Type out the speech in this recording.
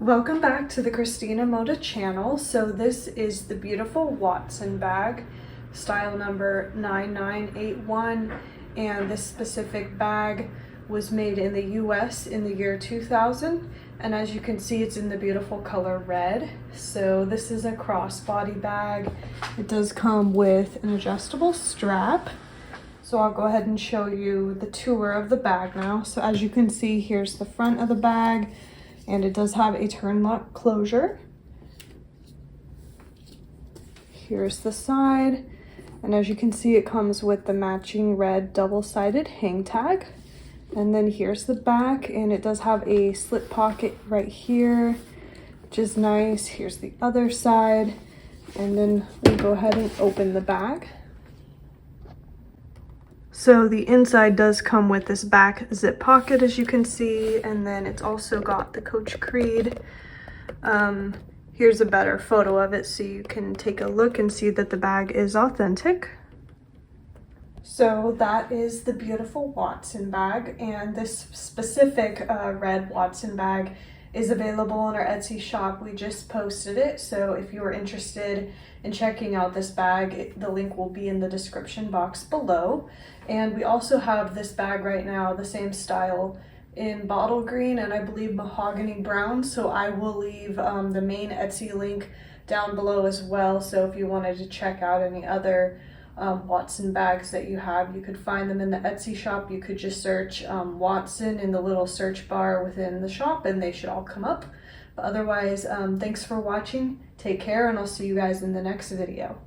Welcome back to the Cristina Moda channel. So this is the beautiful Watson bag, style number 9981, and this specific bag was made in the US in the year 2000, and as you can see, it's in the beautiful color red. So this is a crossbody bag. It does come with an adjustable strap. So I'll go ahead and show you the tour of the bag now. So as you can see, here's the front of the bag, and it does have a turn lock closure. Here's the side, and as you can see, it comes with the matching red double-sided hang tag. And then here's the back, and it does have a slip pocket right here, which is nice. Here's the other side, and then we'll go ahead and open the bag. So the inside does come with this back zip pocket, as you can see, and then it's also got the Coach Creed. Here's a better photo of it so you can take a look and see that the bag is authentic. So that is the beautiful Watson bag, and this specific red Watson bag is available on our Etsy shop. We just posted it, so if you are interested in checking out this bag, the link will be in the description box below. And we also have this bag right now, the same style, in bottle green and I believe mahogany brown, so I will leave the main Etsy link down below as well. So if you wanted to check out any other Watson bags that you have, you could find them in the Etsy shop. You could just search Watson in the little search bar within the shop and they should all come up. But otherwise, thanks for watching, take care, and I'll see you guys in the next video.